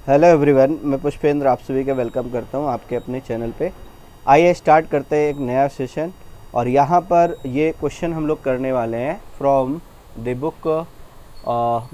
Hello everyone, मैं पुष्पेंद्र आप सभी का वेलकम करता हूं आपके अपने चैनल पे। आइए स्टार्ट करते हैं एक नया सेशन। और यहाँ पर ये क्वेश्चन हम लोग करने वाले हैं फ्रॉम द बुक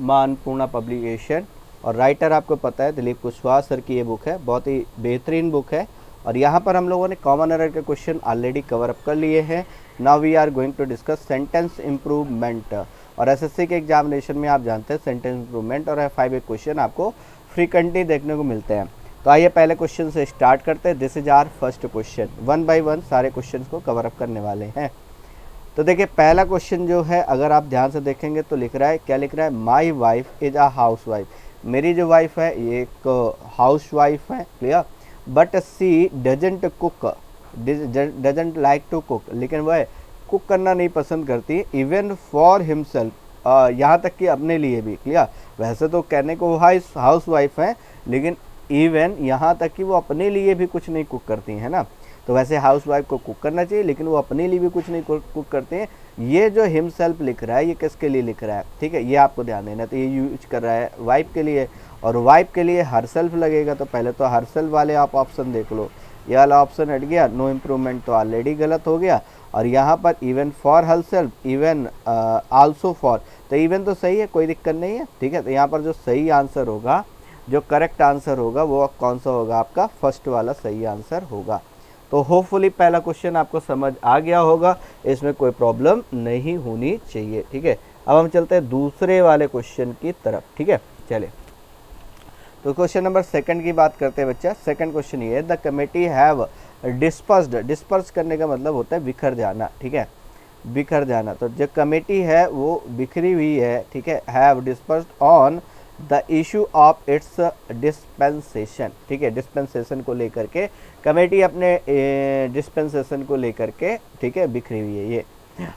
मानपूर्णा पब्लिकेशन। और राइटर आपको पता है दिलीप कुशवाहा सर की ये बुक है, बहुत ही बेहतरीन बुक है। और यहाँ पर हम लोगों ने कॉमन एरर के क्वेश्चन ऑलरेडी कवर अप कर लिए हैं। Now we are going to discuss sentence improvement. और एसएससी के एग्जामिनेशन में आप जानते हैं सेंटेंस इम्प्रूवमेंट और F5 क्वेश्चन आपको फ्रीक्वेंटली देखने को मिलते हैं। तो आइए पहले क्वेश्चन से स्टार्ट करते हैं। This is our first question. One by one सारे क्वेश्चंस को कवर अप करने वाले हैं। तो देखिए पहला क्वेश्चन जो है, अगर आप ध्यान से देखेंगे तो लिख रहा है, क्या लिख रहा है? My wife is a housewife. मेरी जो वाइफ है ये एक हाउस वाइफ है, clear. But she doesn't cook, doesn't like to cook, लेकिन वह कुक करना नहीं पसंद करती। इवन फॉर हिमसेल्फ, यहाँ तक कि अपने लिए भी, क्लियर। वैसे तो कहने को हाउस वाइफ है, लेकिन इवन यहाँ तक कि वो अपने लिए भी कुछ नहीं कुक करती हैं ना। तो वैसे हाउस वाइफ को कुक करना चाहिए, लेकिन वो अपने लिए भी कुछ नहीं कुक करते हैं। ये जो हिमसेल्फ लिख रहा है ये किसके लिए लिख रहा है? ठीक है, ये आपको ध्यान देना। तो ये यूज कर रहा है वाइफ के लिए, और वाइफ के लिए हरसेल्फ लगेगा। तो पहले तो हरसेल्फ वाले आप ऑप्शन देख लो, ये वाला ऑप्शन हट गया। नो इम्प्रूवमेंट तो ऑलरेडी गलत हो गया। और यहाँ पर even for herself, even also for, तो इवन तो सही है, कोई दिक्कत नहीं है। ठीक है, तो यहाँ पर जो सही आंसर होगा, जो करेक्ट आंसर होगा वो कौन सा होगा? आपका फर्स्ट वाला सही आंसर होगा। तो होपफुली पहला क्वेश्चन आपको समझ आ गया होगा, इसमें कोई प्रॉब्लम नहीं होनी चाहिए। ठीक है, अब हम चलते हैं दूसरे वाले क्वेश्चन की तरफ। ठीक है, चलिए तो क्वेश्चन नंबर सेकंड की बात करते हैं बच्चा। सेकंड क्वेश्चन ये है, the committee have dispersed. Disperse करने का मतलब होता है बिखर जाना। ठीक है, बिखर जाना। तो जो कमेटी है वो बिखरी हुई है। ठीक है, have dispersed on the issue of its dispensation. ठीक है, डिस्पेंसेशन को लेकर के कमेटी अपने डिस्पेंसेशन को लेकर के, ठीक है, बिखरी हुई है ये।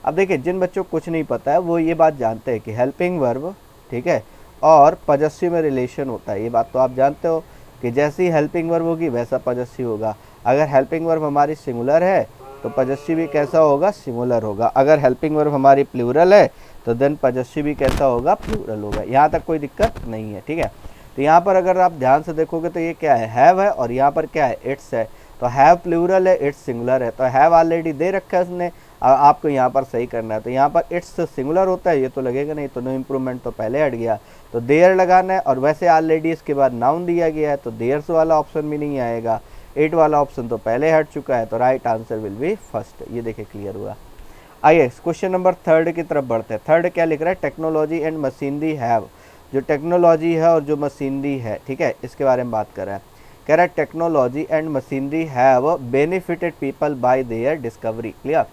अब देखिए, जिन बच्चों को कुछ नहीं पता है वो ये बात जानते हैं कि हेल्पिंग वर्ब, ठीक है, और पजेसिव में रिलेशन होता है। ये बात तो आप जानते हो कि जैसी हेल्पिंग वर्ब होगी वैसा पजेसिव होगा। अगर हेल्पिंग वर्ब हमारी सिंगुलर है तो पजेसिव भी कैसा होगा? सिंगुलर होगा। अगर हेल्पिंग वर्ब हमारी प्लूरल है तो देन पजेसिव भी कैसा होगा? प्लूरल होगा। यहाँ तक कोई दिक्कत नहीं है। ठीक है, तो यहाँ पर अगर आप ध्यान से देखोगे तो ये क्या है? हैव है, और यहाँ पर क्या है? इट्स है। तो हैव प्लूरल है, इट्स सिंगुलर है। तो हैव ऑलरेडी दे रखा है उसने, आपको यहाँ पर सही करना है। तो यहाँ पर इट्स सिंगुलर होता है, ये तो लगेगा नहीं, तो नो इम्प्रूवमेंट तो पहले हट गया। तो देयर लगाना है, और वैसे ऑलरेडी इसके बाद नाउन दिया गया है तो देयर्स वाला ऑप्शन भी नहीं आएगा। इट वाला ऑप्शन तो पहले हट चुका है, तो right answer will B first. ये देखिए क्लियर हुआ। आइए क्वेश्चन नंबर थर्ड की तरफ बढ़ते हैं। थर्ड क्या लिख रहा है? Technology and machinery have. जो टेक्नोलॉजी है और जो मशीनरी है, ठीक है, इसके बारे में बात कर रहा है। कह रहा है technology and machinery have benefited people bye there discovery. Clear.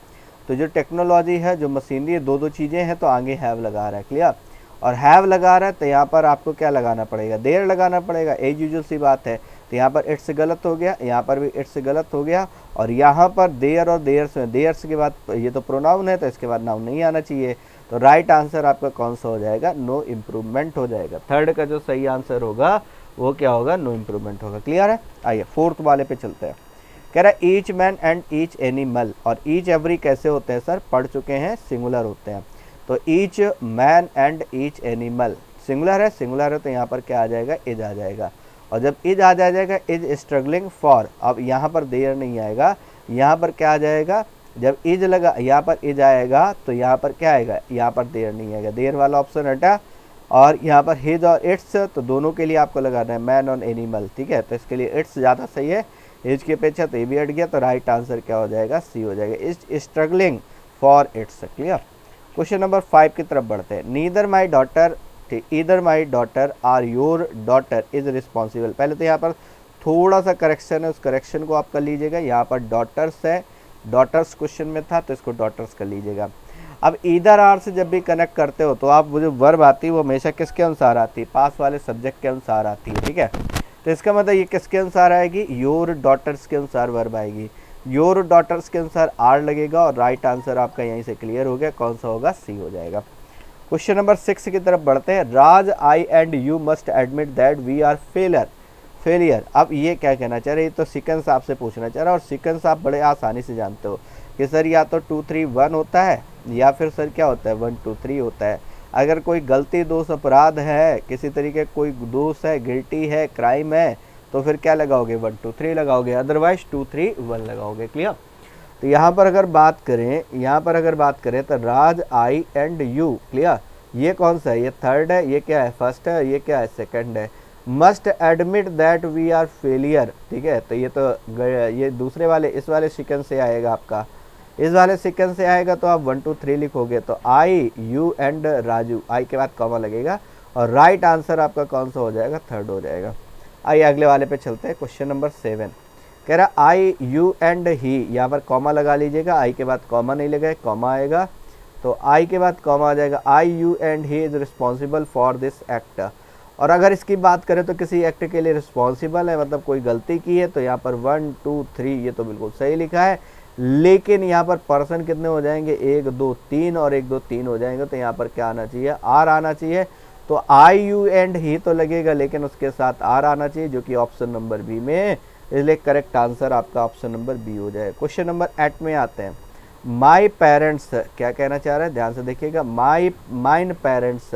तो जो टेक्नोलॉजी है, जो मशीनरी है, दो चीज़ें हैं, तो आगे हैव लगा रहा है। क्लियर। और हैव लगा रहा है तो यहाँ पर आपको क्या लगाना पड़ेगा? देयर लगाना पड़ेगा। एज यूजुअल सी बात है। तो यहाँ पर इट्स गलत हो गया, यहाँ पर भी इट्स गलत हो गया, और यहाँ पर देयर और देयर्स में, देयर्स के बाद ये तो प्रोनाउन है तो इसके बाद नाउन नहीं आना चाहिए। तो राइट आंसर आपका कौन सा हो जाएगा? नो इम्प्रूवमेंट हो जाएगा। थर्ड का जो सही आंसर होगा वो क्या होगा? नो इम्प्रूवमेंट होगा। क्लियर है? आइए फोर्थ वाले पे चलते हैं। कह रहा है each man and each animal. और ईच एवरी कैसे होते हैं सर? पढ़ चुके हैं, सिंगुलर होते हैं। तो each man and each animal singular है, सिंगुलर है तो यहाँ पर क्या आ जाएगा? इज आ जाएगा। और जब इज आ जाएगा, इज स्ट्रगलिंग फॉर, अब यहाँ पर देयर नहीं आएगा, यहाँ पर क्या आ जाएगा? जब इज लगा, यहाँ पर इज आएगा तो यहाँ पर क्या आएगा? यहाँ पर देयर नहीं आएगा, देयर वाला ऑप्शन हटा। और यहाँ पर हिज और इट्स, तो दोनों के लिए आपको लगाना है मैन और एनिमल। ठीक है, तो इसके लिए इट्स ज़्यादा सही है हिज की अपेक्षा, तो ये भी हट गया। तो राइट आंसर क्या हो जाएगा? सी हो जाएगा, is struggling for its. Clear. Question number 5 की तरफ बढ़ते हैं। Neither my daughter, either my daughter or your daughter is responsible. पहले तो यहाँ पर थोड़ा सा करेक्शन है, उस करेक्शन को आप कर लीजिएगा। यहाँ पर डॉटर्स है, डॉटर्स क्वेश्चन में था तो इसको डॉटर्स कर लीजिएगा। अब ईदर आर से जब भी कनेक्ट करते हो तो आप वो जो वर्ब आती है वो हमेशा किसके अनुसार आती है? पास वाले सब्जेक्ट के अनुसार आती है। ठीक है, तो इसका मतलब ये किसके अनुसार आएगी? योर डॉटर्स के अनुसार वर्ब आएगी। योर डॉटर्स के अनुसार आर लगेगा, और राइट आंसर आपका यहीं से क्लियर हो गया। कौन सा होगा? सी हो जाएगा। क्वेश्चन नंबर 6 की तरफ बढ़ते हैं। Raj, I and you must admit that we are failure. अब ये क्या कहना चाह रहे? ये तो सीक्वेंस आपसे पूछना चाह रहा है, और सीक्वेंस आप बड़े आसानी से जानते हो कि सर या तो 2 3 1 होता है, या फिर सर क्या होता है? 1 2 3 होता है। अगर कोई गलती, दोष, अपराध है, किसी तरीके कोई दोष है, गिल्टी है, क्राइम है, तो फिर क्या लगाओगे 1 2 3 लगाओगे, अदरवाइज 2 3 1 लगाओगे। क्लियर। तो यहाँ पर अगर बात करें तो राज, आई एंड यू। क्लियर। ये कौन सा है? ये थर्ड है, ये क्या है? फर्स्ट है, ये क्या है? सेकंड है। Must admit that we are failure. ठीक है, तो ये दूसरे वाले, इस वाले सीक्वेंस से आएगा आपका, इस वाले सीक्वेंस से आएगा तो आप 1 2 3 लिखोगे। तो आई, यू एंड राजू, आई के बाद कॉमा लगेगा और राइट आंसर आपका कौन सा हो जाएगा? थर्ड हो जाएगा। आइए अगले वाले पे चलते हैं। क्वेश्चन नंबर 7 कह रहा आई, यू एंड ही, यहाँ पर कॉमा लगा लीजिएगा, आई के बाद कॉमा नहीं लगा, कॉमा आएगा तो आई के बाद कॉमा आ जाएगा। I, you and he is responsible for this act. और अगर इसकी बात करें तो किसी एक्ट के लिए रिस्पॉन्सिबल है, मतलब कोई गलती की है, तो यहाँ पर 1 2 3 ये तो बिल्कुल सही लिखा है, लेकिन यहाँ पर पर्सन कितने हो जाएंगे? 1 2 3 और 1 2 3 हो जाएंगे। तो यहाँ पर क्या आना चाहिए? आर आना चाहिए। तो आई, यू एंड ही तो लगेगा, लेकिन उसके साथ आर आना चाहिए, जो कि ऑप्शन नंबर बी में, इसलिए करेक्ट आंसर आपका ऑप्शन नंबर बी हो जाए। क्वेश्चन नंबर 8 में आते हैं। माई पेरेंट्स क्या कहना चाह रहा है? ध्यान से देखिएगा। Mine parents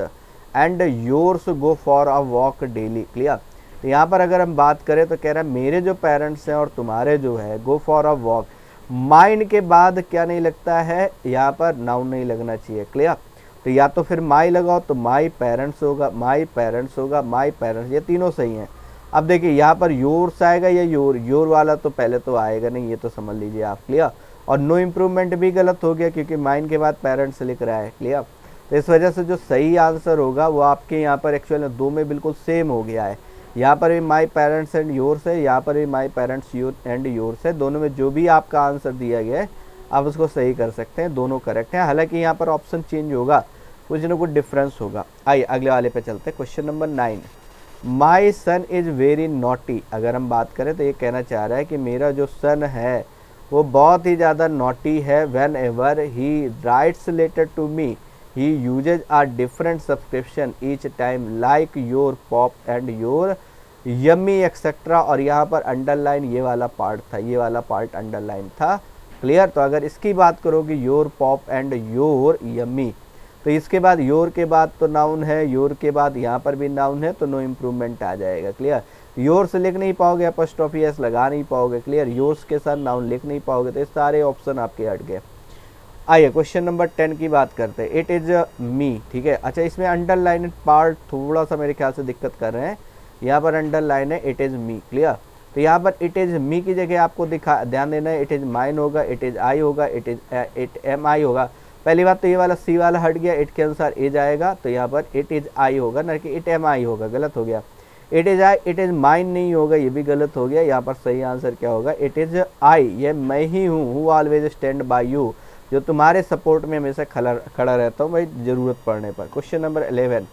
and yours go for a walk daily. Clear. तो यहाँ पर अगर हम बात करें तो कह रहा है मेरे जो पेरेंट्स हैं और तुम्हारे जो है go for a walk. Mine के बाद क्या नहीं लगता है? यहाँ पर नाउन नहीं लगना चाहिए। क्लियर। तो या तो फिर माई लगाओ तो माई पेरेंट्स होगा, माई पेरेंट्स होगा, माई पेरेंट्स, ये तीनों सही हैं। अब देखिए यहाँ पर योर्स आएगा या योर वाला तो पहले तो आएगा नहीं, ये तो समझ लीजिए आप। क्लियर। और नो इम्प्रूवमेंट भी गलत हो गया क्योंकि माइन के बाद पेरेंट्स लिख रहा है। क्लियर। तो इस वजह से जो सही आंसर होगा वो आपके यहाँ पर एक्चुअल में दो में बिल्कुल सेम हो गया है। यहाँ पर भी माई पेरेंट्स एंड योर्स है, यहाँ पर भी माई पेरेंट्स एंड योर्स है। दोनों में जो भी आपका आंसर दिया गया है आप उसको सही कर सकते हैं, दोनों करेक्ट हैं। हालांकि यहाँ पर ऑप्शन चेंज होगा, कुछ ना कुछ डिफरेंस होगा। आइए अगले वाले पे चलते हैं। Question number 9 my son is very naughty. अगर हम बात करें तो ये कहना चाह रहा है कि मेरा जो सन है वो बहुत ही ज़्यादा नॉटी है। Whenever he writes letter to me he uses a different subscription each time like your pop and your yummy etcetera. और यहाँ पर अंडरलाइन ये वाला पार्ट था, ये वाला पार्ट अंडरलाइन था। क्लियर। तो अगर इसकी बात करोगे your pop and your yummy, तो इसके बाद योर के बाद तो नाउन है, योर के बाद यहाँ पर भी नाउन है, तो नो इम्प्रूवमेंट आ जाएगा। क्लियर। योर्स लिख नहीं पाओगे, अपॉस्ट्रोफी एस लगा नहीं पाओगे। क्लियर। योर्स के साथ नाउन लिख नहीं पाओगे, तो ये सारे ऑप्शन आपके हट गए। आइए क्वेश्चन नंबर 10 की बात करते हैं। It is me. ठीक है। अच्छा, इसमें अंडरलाइन पार्ट थोड़ा सा मेरे ख्याल से दिक्कत कर रहे हैं। यहाँ पर अंडरलाइन है इट इज़ मी। क्लियर। तो यहाँ पर इट इज़ मी की जगह आपको ध्यान देना है, इट इज़ माइन होगा, इट इज़ आई होगा, इट एम आई होगा। पहली बात तो ये वाला सी वाला हट गया, इट के अनुसार इज आएगा, तो यहाँ पर इट इज़ आई होगा, ना कि इट एम आई होगा, गलत हो गया। It is I, it is mine नहीं होगा, ये भी गलत हो गया। यहाँ पर सही आंसर क्या होगा? इट इज़ आई, ये मैं ही हूँ, who always stand by you, जो तुम्हारे सपोर्ट में हमेशा खड़ा रहता हूँ भाई, ज़रूरत पड़ने पर। क्वेश्चन नंबर 11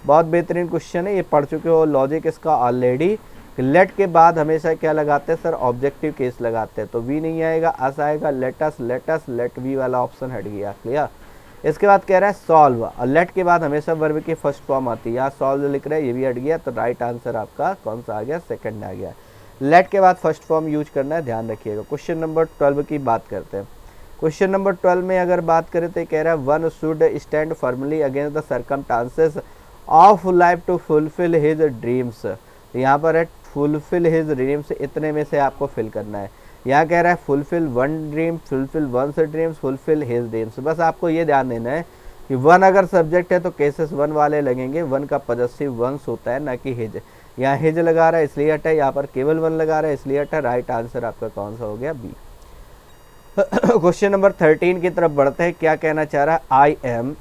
बहुत बेहतरीन क्वेश्चन है, ये पढ़ चुके हो लॉजिक इसका ऑलरेडी। लेट के बाद हमेशा क्या लगाते हैं सर? ऑब्जेक्टिव केस लगाते हैं, तो वी नहीं आएगा, अस आएगा। लेटस, लेट वी वाला ऑप्शन हट गया। क्लियर। इसके बाद कह रहा है सॉल्व, और लेट के बाद हमेशा वर्ब की फर्स्ट फॉर्म आती है, यहाँ सॉल्व लिख रहा है, ये भी हट गया। तो राइट आंसर आपका कौन सा आ गया? सेकंड आ गया। लेट के बाद फर्स्ट फॉर्म यूज करना है, ध्यान रखिएगा। क्वेश्चन नंबर 12 की बात करते हैं। क्वेश्चन नंबर 12 में अगर बात करें तो कह रहा है one should stand firmly against the circumstances of life to fulfil his dreams. यहाँ पर है फुलफिल हिज ड्रीम्स, इतने में से आपको फिल करना है। यहाँ कह रहा है fulfil one dream, fulfil one's dreams, fulfil his dreams. बस आपको ये ध्यान देना है कि वन अगर सब्जेक्ट है तो केसेस वन वाले लगेंगे, वन का पॉजेसिव वंस होता है, ना कि हिज। यहाँ हिज लगा रहा है इसलिए हटा, यहाँ पर केवल वन लगा रहा है इसलिए हटा। राइट आंसर आपका कौन सा हो गया? बी। क्वेश्चन नंबर 13 की तरफ बढ़ते हैं। क्या कहना चाह रहा है? आई एम,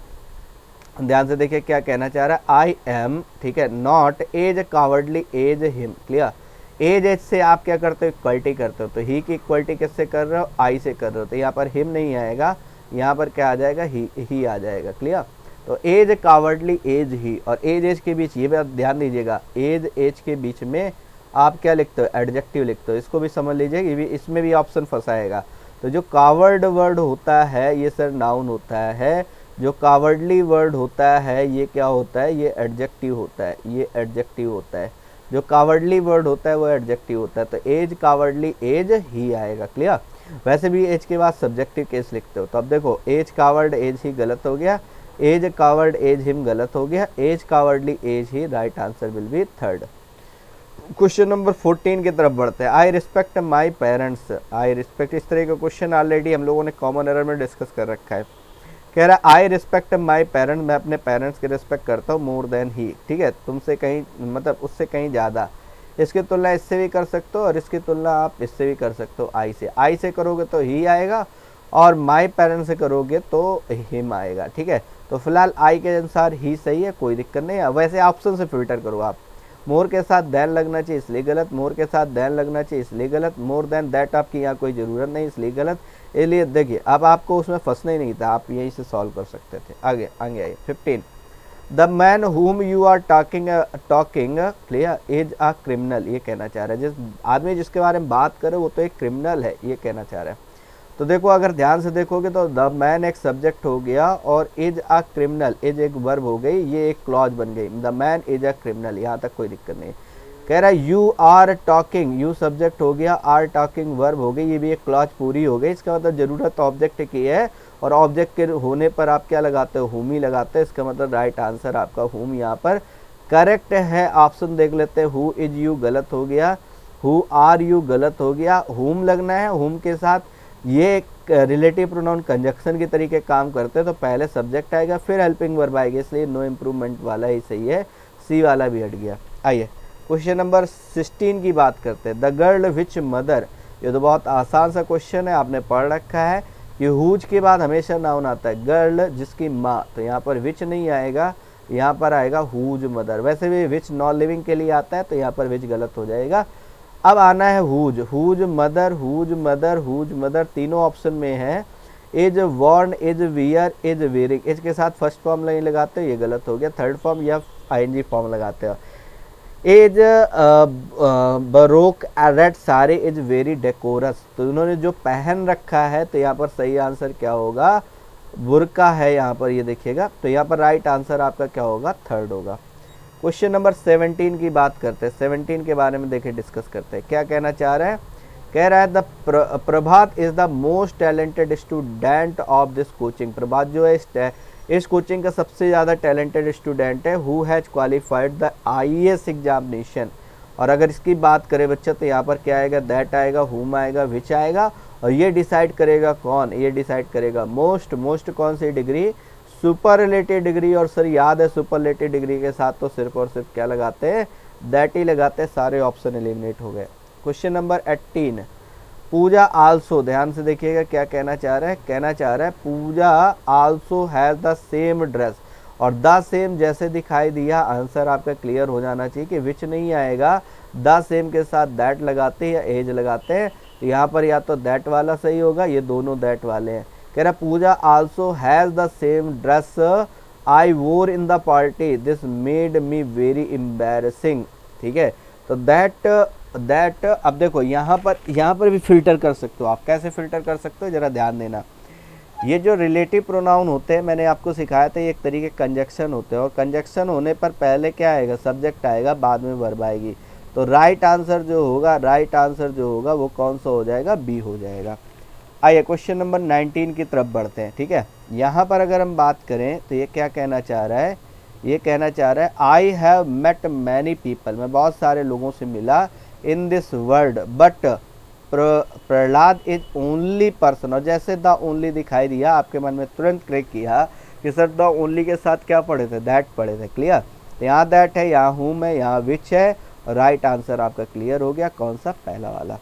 ध्यान से देखिए क्या कहना चाह रहा है। आई एम, ठीक है, not as cowardly as him. Clear. As से आप क्या करते हो? इक्वलिटी करते हो, तो ही की इक्वलिटी किससे कर रहे हो? आई से कर रहे हो, तो यहाँ पर हिम नहीं आएगा, यहाँ पर क्या आ जाएगा? ही आ जाएगा। क्लियर। तो एज कावर्डली एज ही, और एज के बीच ये बात ध्यान दीजिएगा, एज के बीच में आप क्या लिखते हो? एडजेक्टिव लिखते हो, इसको भी समझ लीजिए, इसमें भी ऑप्शन फंसाएगा। तो जो कावर्ड वर्ड होता है ये सर नाउन होता है, जो कावर्डली वर्ड होता है ये क्या होता है? ये एडजेक्टिव होता है, ये एडजेक्टिव होता है। जो कावर्डली वर्ड होता है वो एडजेक्टिव होता है, तो एज कावर्डली एज ही आएगा। क्लियर। वैसे भी एज के बाद सब्जेक्टिव केस लिखते हो, तो अब देखो एज कावर्ड एज ही गलत हो गया, एज कावर्ड एज हिम गलत हो गया, as cowardly as he, right answer will be third. Question number 14 की तरफ बढ़ते हैं। I respect my parents, I respect, इस तरह का क्वेश्चन ऑलरेडी हम लोगों ने कॉमन एरर में डिस्कस कर रखा है। कह रहा है आई रिस्पेक्ट माई पेरेंट्स, मैं अपने पेरेंट्स की रिस्पेक्ट करता हूँ मोर देन ही, ठीक है, तुमसे कहीं मतलब उससे कहीं ज़्यादा। इसकी तुलना इससे भी कर सकते हो और इसकी तुलना आप इससे भी कर सकते हो, आई से करोगे तो ही आएगा और माई पेरेंट्स से करोगे तो हिम आएगा, ठीक है। तो फिलहाल आई के अनुसार ही सही है, कोई दिक्कत नहीं है। वैसे ऑप्शन से फिल्टर करो आप, मोर के साथ देन लगना चाहिए इसलिए गलत, मोर के साथ देन लगना चाहिए इसलिए गलत, मोर देन दैट आपकी यहाँ कोई ज़रूरत नहीं इसलिए गलत। इसलिए देखिए अब आपको उसमें फंसना ही नहीं था, आप यहीं से सॉल्व कर सकते थे। आगे आइए 15, the man whom you are talking clear is a criminal, ये कहना चाह रहा है जिस आदमी जिसके बारे में बात करे वो तो एक क्रिमिनल है, ये कहना चाह रहा है। तो देखो अगर ध्यान से देखोगे तो द मैन एक सब्जेक्ट हो गया और इज अ क्रिमिनल, इज एक वर्ब हो गई, ये एक क्लॉज बन गई, the man is a criminal, यहाँ तक कोई दिक्कत नहीं। कह रहा है you are talking, you subject हो गया, आर टॉकिंग वर्ब हो गई, ये भी एक क्लॉज पूरी हो गई। इसका मतलब जरूरत ऑब्जेक्ट की है और ऑब्जेक्ट के होने पर आप क्या लगाते हो, हुम ही लगाते हो। इसका मतलब राइट आंसर आपका हुम यहाँ पर करेक्ट है। ऑप्शन देख लेते हैं, हु इज यू गलत हो गया, हु आर यू गलत हो गया, हुम लगना है, हुम के साथ ये एक रिलेटिव प्रोनाउन कंजक्शन के तरीके काम करते हैं, तो पहले सब्जेक्ट आएगा फिर हेल्पिंग वर्ब आएगी, इसलिए नो इम्प्रूवमेंट वाला ही सही है, सी वाला भी हट गया। आइए क्वेश्चन नंबर 16 की बात करते हैं। द गर्ल विच मदर, ये तो बहुत आसान सा क्वेश्चन है, आपने पढ़ रखा है कि हुज के बाद हमेशा नाउन आता है, गर्ल जिसकी माँ, तो यहाँ पर विच नहीं आएगा, यहाँ पर आएगा हुज मदर। वैसे भी विच नॉन लिविंग के लिए आता है तो यहाँ पर विच गलत हो जाएगा। अब आना है whose, whose mother, whose mother, whose mother, तीनों ऑप्शन में है। Is worn, is wear, is wearing, is के साथ फर्स्ट फॉर्म नहीं लगाते, ये गलत हो गया, थर्ड फॉर्म या आईएनजी फॉर्म लगाते हो। एज बरोक रेड सारे इज वेरी डेकोरस, तो इन्होंने जो पहन रखा है तो यहाँ पर सही आंसर क्या होगा, बुर्का है यहाँ पर, ये देखिएगा, तो यहाँ पर राइट आंसर आपका क्या होगा, थर्ड होगा। क्वेश्चन नंबर 17 की बात करते हैं, 17 के बारे में देखिए डिस्कस करते हैं, क्या कहना चाह रहे हैं। कह रहा है the Prabhat is the most talented student of this coaching, Prabhat जो है इस कोचिंग का सबसे ज़्यादा टैलेंटेड स्टूडेंट है, who has qualified the IAS examination. और अगर इसकी बात करें बच्चा तो यहाँ पर क्या आएगा, दैट आएगा, हुम आएगा, विच आएगा, और ये डिसाइड करेगा कौन, ये डिसाइड करेगा मोस्ट, मोस्ट कौन सी डिग्री, सुपरलेटिव डिग्री। और सर याद है सुपरलेटिव डिग्री के साथ तो सिर्फ और सिर्फ क्या लगाते हैं, दैट ही लगाते हैं, सारे ऑप्शन एलिमिनेट हो गए। क्वेश्चन नंबर 18, पूजा आल्सो, ध्यान से देखिएगा क्या कहना चाह रहा है, कहना चाह रहा है Puja also has the same dress, और द सेम जैसे दिखाई दिया, आंसर आपका क्लियर हो जाना चाहिए कि विच नहीं आएगा, द सेम के साथ दैट लगाते हैं या एज लगाते हैं, तो यहाँ पर या तो दैट वाला सही होगा, ये दोनों दैट वाले हैं। कह रहा Puja also has the same dress I wore in the party, this made me very embarrassing, ठीक है। तो दैट अब देखो यहाँ पर भी फिल्टर कर सकते हो आप, कैसे फिल्टर कर सकते हो जरा ध्यान देना। ये जो रिलेटिव प्रोनाउन होते हैं मैंने आपको सिखाया था, ये एक तरीके कंजक्शन होते हैं, और कंजक्शन होने पर पहले क्या आएगा, सब्जेक्ट आएगा, बाद में वर्ब आएगी। तो राइट आंसर जो होगा वो कौन सा हो जाएगा, बी हो जाएगा। आइए क्वेश्चन नंबर 19 की तरफ बढ़ते हैं, ठीक है। यहाँ पर अगर हम बात करें तो ये क्या कहना चाह रहा है, ये कहना चाह रहा है I have met many people, मैं बहुत सारे लोगों से मिला, in this world but Prahlad is only person, और जैसे द ओनली दिखाई दिया आपके मन में तुरंत क्लिक किया कि सर द ओनली के साथ क्या पढ़े थे, दैट पढ़े थे, क्लियर। तो यहाँ दैट है, यहाँ हुम है, यहाँ विच है, और राइट आंसर आपका क्लियर हो गया, कौन सा, पहला वाला।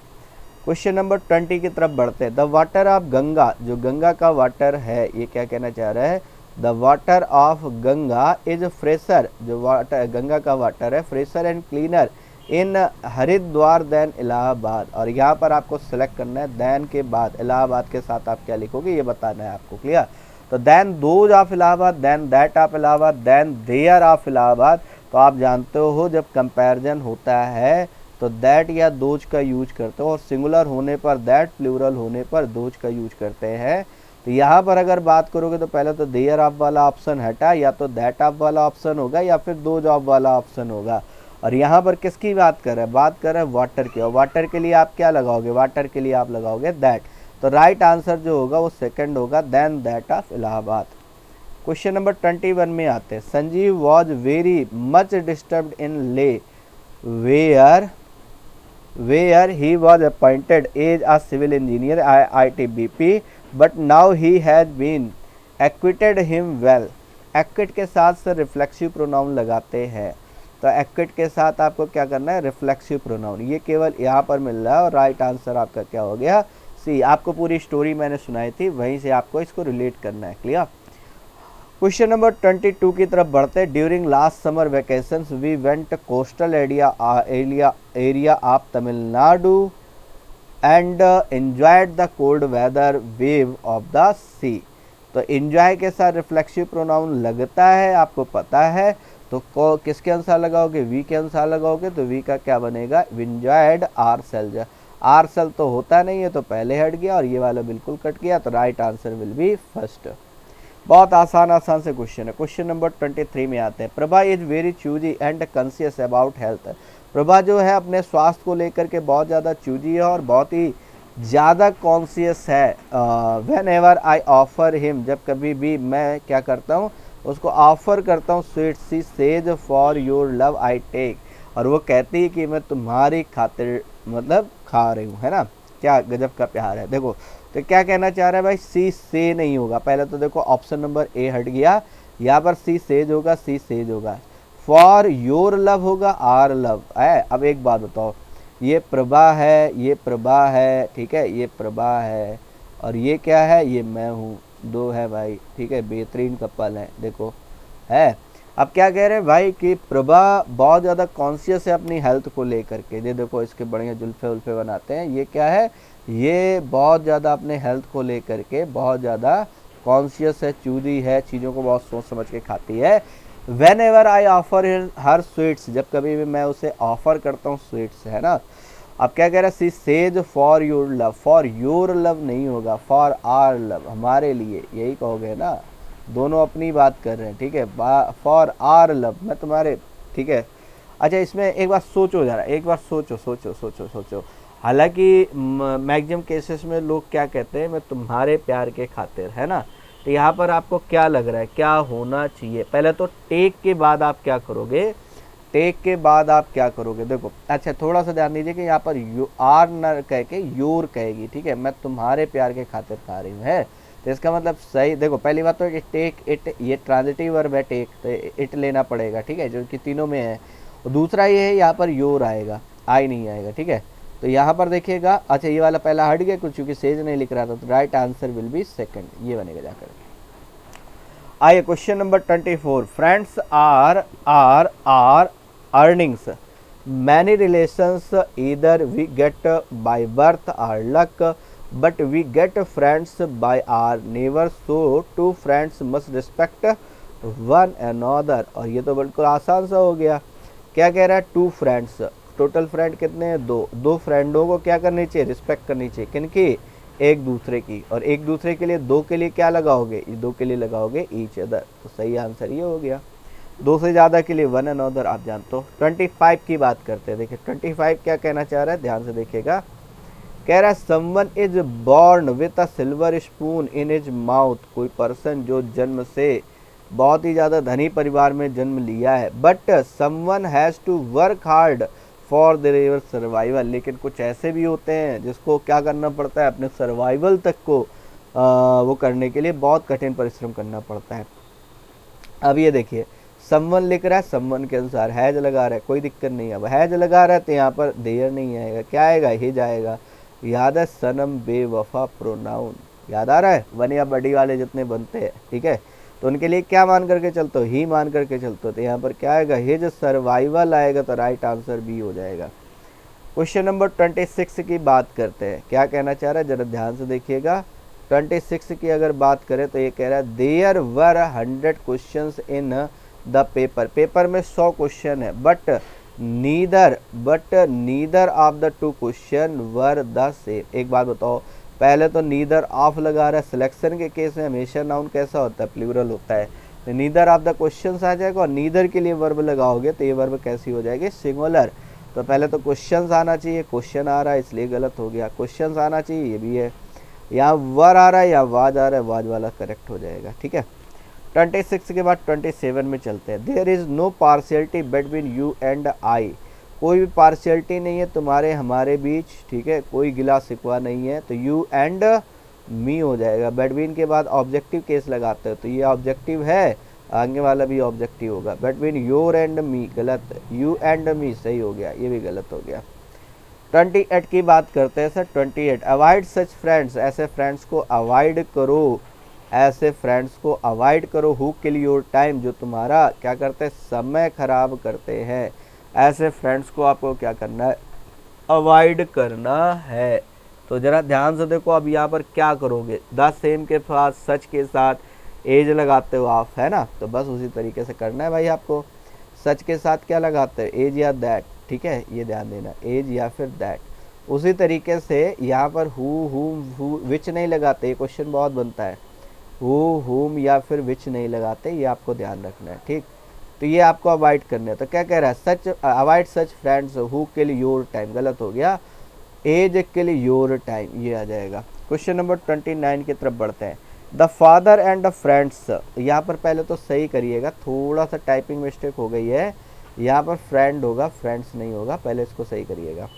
क्वेश्चन नंबर 20 की तरफ बढ़ते हैं। द वाटर ऑफ गंगा, जो गंगा का वाटर है, ये क्या कहना चाह रहा है, the water of Ganga is fresher, जो वाटर गंगा का वाटर है fresher and cleaner in Haridwar than Allahabad, और यहाँ पर आपको सेलेक्ट करना है, देन के बाद इलाहाबाद के साथ आप क्या लिखोगे ये बताना है आपको, क्लियर। तो than those of Allahabad, than that of Allahabad, than their of Allahabad. तो आप जानते हो जब कंपैरिजन होता है तो दैट या दोज का यूज करते हो, और सिंगुलर होने पर दैट, प्लूरल होने पर दोज का यूज करते हैं। तो यहाँ पर अगर बात करोगे तो पहले तो देयर ऑफ वाला ऑप्शन हटा, या तो दैट ऑफ वाला ऑप्शन होगा या फिर दोज ऑफ वाला ऑप्शन होगा। और यहाँ पर किसकी बात कर रहे हैं, बात कर रहे हैं वाटर की, और वाटर के लिए आप क्या लगाओगे, वाटर के लिए आप लगाओगे दैट। तो राइट आंसर जो होगा वो सेकंड होगा, then that of Allahabad. Question number 21 में आते हैं। Sanjeev was very much disturbed in ले where he was appointed as a civil engineer at ITBP, but now he has been acquitted him well। Equity के साथ से रिफ्लेक्सिव प्रोनाउन लगाते हैं, तो एक्विट के साथ आपको क्या करना है, रिफ्लेक्सिव प्रोनाउन। ये केवल यहाँ पर मिल रहा है और राइट आंसर आपका क्या हो गया, सी। आपको पूरी स्टोरी मैंने सुनाई थी, वहीं से आपको इसको रिलेट करना है। क्लियर। क्वेश्चन नंबर 22 की तरफ बढ़ते हैं। During last summer vacations we went coastal area of Tamil Nadu and enjoyed the cold weather wave of the sea. तो एंजॉय के साथ रिफ्लेक्सिव प्रोनाउन लगता है, आपको पता है, तो किसके अनुसार लगाओगे, वी के अनुसार लगाओगे, तो वी का क्या बनेगा, enjoyed ourself. Ourself तो होता नहीं है, तो पहले हट गया और ये वाला बिल्कुल कट गया, तो right answer will B first. बहुत आसान से क्वेश्चन है। क्वेश्चन नंबर 23 में आते हैं। Prabha is very choosy and conscious about health. Prabha जो है अपने स्वास्थ्य को लेकर के बहुत ज़्यादा चूजी है और बहुत ही ज़्यादा कॉन्शियस है। When ever I offer him, जब कभी भी मैं क्या करता हूँ, उसको ऑफर करता हूँ sweet, she says for your love I take. और वो कहती है कि मैं तुम्हारी खातिर मतलब खा रही हूँ, है ना। क्या गजब का प्यार है। देखो तो क्या कहना चाह रहा है भाई, सी से नहीं होगा। पहले तो देखो ऑप्शन नंबर ए हट गया, यहाँ पर सी सेज होगा, सी सेज होगा। फॉर योर लव होगा, आर लव है। अब एक बात बताओ, ये प्रभा है, ये प्रभा है, ठीक है, ये प्रभा है, और ये क्या है, ये मैं हूँ, दो है भाई, ठीक है, बेहतरीन कपल है। देखो है। अब क्या कह रहे हैं भाई कि प्रभा बहुत ज़्यादा कॉन्शियस है अपनी हेल्थ को लेकर के। ये देखो इसके बढ़िया जुल्फे उल्फे बनाते हैं, ये क्या है, ये बहुत ज़्यादा अपने हेल्थ को लेकर के बहुत ज़्यादा कॉन्शियस है, चूजी है, चीज़ों को बहुत सोच समझ के खाती है। When ever I offer her sweets, जब कभी भी मैं उसे ऑफर करता हूँ स्वीट्स, है ना। अब क्या कह रहा है, सी says for your love. For your love नहीं होगा, फॉर आर लव, हमारे लिए, यही कहोगे ना। दोनों अपनी बात कर रहे हैं, ठीक है। फॉर आर लव, मैं तुम्हारे, ठीक है। अच्छा इसमें एक बार सोचो जरा, एक बार सोचो। हालांकि मैक्सिमम केसेस में लोग क्या कहते हैं, मैं तुम्हारे प्यार के खातिर, है ना। तो यहाँ पर आपको क्या लग रहा है, क्या होना चाहिए। पहले तो टेक के बाद आप क्या करोगे, टेक के बाद आप क्या करोगे, देखो। अच्छा थोड़ा सा ध्यान दीजिए कि यहाँ पर यू आर न कह के योर कहेगी, ठीक है। मैं तुम्हारे प्यार के खातिर खा रही हूँ, है। तो इसका मतलब सही, देखो पहली बात तो टेक इट, ये ट्रांजिटिव वर्ब है टेक, तो इट लेना पड़ेगा, ठीक है, जो कि तीनों में है। और दूसरा ये है, यहाँ पर योर आएगा, आई नहीं आएगा, ठीक है। तो यहाँ पर देखिएगा, अच्छा ये वाला पहला हट गया कुछ, क्योंकि सेज नहीं लिख रहा था, तो right answer will be second, ये बनेगा जाकर। आइए question number 24। Friends are earnings many relations either we get by birth or luck, but we get friends by or never, so two friends must respect one another. और ये तो बिल्कुल आसान सा हो गया। क्या कह रहा है, टू फ्रेंड्स, टोटल फ्रेंड कितने हैं, दो फ्रेंडों को क्या करनी चाहिए, रिस्पेक्ट करनी चाहिए, किनकी, एक दूसरे की। और एक दूसरे के लिए, दो के लिए क्या लगाओगे, ये दो के लिए लगाओगे ईच अदर, तो सही आंसर ये हो गया। दो से ज़्यादा के लिए वन अनदर, आप जानते हो। 25 की बात करते हैं। देखिए 25 क्या कहना चाह रहा है, ध्यान से देखिएगा। कह रहा है someone is born with a silver spoon in his mouth. कोई पर्सन जो जन्म से बहुत ही ज़्यादा धनी परिवार में जन्म लिया है, but someone has to work hard for their survival. लेकिन कुछ ऐसे भी होते हैं जिसको क्या करना पड़ता है, अपने सर्वाइवल तक को वो करने के लिए बहुत कठिन परिश्रम करना पड़ता है। अब ये देखिए समवन लिख रहा है, समवन के अनुसार हैज लगा रहा है, कोई दिक्कत नहीं है। अब हैज लगा रहा है तो यहाँ पर देयर नहीं आएगा, क्या आएगा, हिज आएगा। याद है सनम बेवफा प्रोनाउन, याद आ रहा है, वन या बड़ी वाले जितने बनते हैं, ठीक है। तो उनके लिए क्या मान करके चलते हो, ही मान करके चलते हो। तो यहाँ पर क्या आएगा, हिज सर्वाइवल आएगा, तो राइट आंसर बी हो जाएगा। क्वेश्चन नंबर 26 की बात करते हैं। क्या कहना चाह रहा है, जरा ध्यान से देखिएगा। 26 की अगर बात करें तो ये कह रहा है there were 100 questions in the paper में 100 क्वेश्चन है, but neither of the 2 question were the same. एक बात बताओ, पहले तो नीदर ऑफ लगा रहा है, सिलेक्शन के केस में हमेशा नाउन कैसा होता है, प्लूरल होता है। तो नीदर ऑफ द क्वेश्चंस आ जाएगा, और नीदर के लिए वर्ब लगाओगे तो ये वर्ब कैसी हो जाएगी, सिंगुलर। तो पहले तो क्वेश्चंस आना चाहिए, क्वेश्चन आ रहा है इसलिए गलत हो गया। क्वेश्चंस आना चाहिए, ये भी है। यहाँ वर आ रहा है या वाज आ रहा है, वाज वाला करेक्ट हो जाएगा, ठीक है। 26 के बाद 27 में चलते हैं। There is no partiality between you and I, कोई भी पार्शियलिटी नहीं है तुम्हारे हमारे बीच, ठीक है, कोई गिला शिकवा नहीं है, तो यू एंड मी हो जाएगा। बिटवीन के बाद ऑब्जेक्टिव केस लगाते हो तो ये ऑब्जेक्टिव है, आगे वाला भी ऑब्जेक्टिव होगा। बिटवीन योर एंड मी गलत, यू एंड मी सही हो गया, ये भी गलत हो गया। 28 की बात करते हैं सर। 28 अवॉइड सच फ्रेंड्स, ऐसे फ्रेंड्स को अवॉइड करो, ऐसे फ्रेंड्स को अवॉइड करो हु किल योर टाइम, जो तुम्हारा क्या करते हैं, समय खराब करते हैं। ऐसे फ्रेंड्स को आपको क्या करना है, अवॉइड करना है। तो ज़रा ध्यान से देखो, अब यहाँ पर क्या करोगे, द सेम के साथ सच के साथ एज लगाते हो आप, है ना, तो बस उसी तरीके से करना है भाई आपको। सच के साथ क्या लगाते हो, एज या दैट, ठीक है, ये ध्यान देना, एज या फिर दैट। उसी तरीके से यहाँ पर हु विच नहीं लगाते, ये क्वेश्चन बहुत बनता है, हु हुम या फिर विच नहीं लगाते, ये आपको ध्यान रखना है, ठीक। तो ये आपको अवॉइड करना है। तो क्या कह रहा है, such avoid such friends who kill your time, गलत हो गया, एज किल योर टाइम, ये आ जाएगा। क्वेश्चन नंबर 29 की तरफ बढ़ते हैं। The father and the friends, यहाँ पर पहले तो सही करिएगा, थोड़ा सा टाइपिंग मिस्टेक हो गई है, यहाँ पर फ्रेंड होगा, फ्रेंड्स नहीं होगा, पहले इसको सही करिएगा।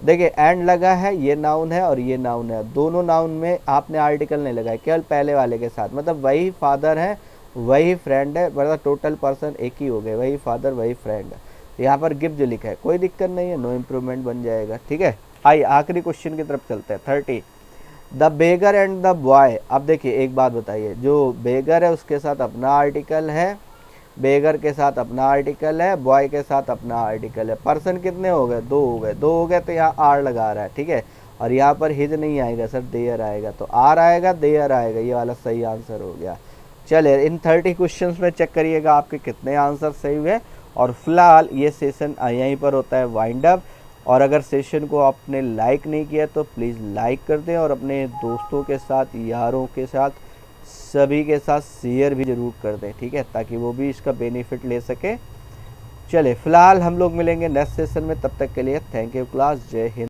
देखिए एंड लगा है, ये नाउन है और ये नाउन है, दोनों नाउन में आपने आर्टिकल नहीं लगाया, केवल पहले वाले के साथ, मतलब वही फादर है वही फ्रेंड है, मतलब टोटल पर्सन एक ही हो गए, वही फादर वही फ्रेंड है। यहाँ पर गिव जो लिखा है कोई दिक्कत नहीं है, नो इम्प्रूवमेंट बन जाएगा, ठीक है। आइए आखिरी क्वेश्चन की तरफ चलते हैं। 30 the beggar and the boy. अब देखिए एक बात बताइए, जो बेगर है उसके साथ अपना आर्टिकल है, बेगर के साथ अपना आर्टिकल है, बॉय के साथ अपना आर्टिकल है। पर्सन कितने हो गए, दो हो गए, दो हो गए तो यहाँ आर लगा रहा है, ठीक है, और यहाँ पर हिज नहीं आएगा सर, देयर आएगा, तो आर आएगा देयर आएगा, ये वाला सही आंसर हो गया। चलिए इन 30 क्वेश्चंस में चेक करिएगा आपके कितने आंसर सही हुए। और फिलहाल ये सेशन यहीं पर होता है वाइंड अप। और अगर सेशन को आपने लाइक नहीं किया तो प्लीज़ लाइक कर दें और अपने दोस्तों के साथ, यारों के साथ, सभी के साथ शेयर भी ज़रूर कर दें, ठीक है, ताकि वो भी इसका बेनिफिट ले सके। चले फिलहाल हम लोग मिलेंगे नेक्स्ट सेशन में, तब तक के लिए थैंक यू क्लास, जय हिंद।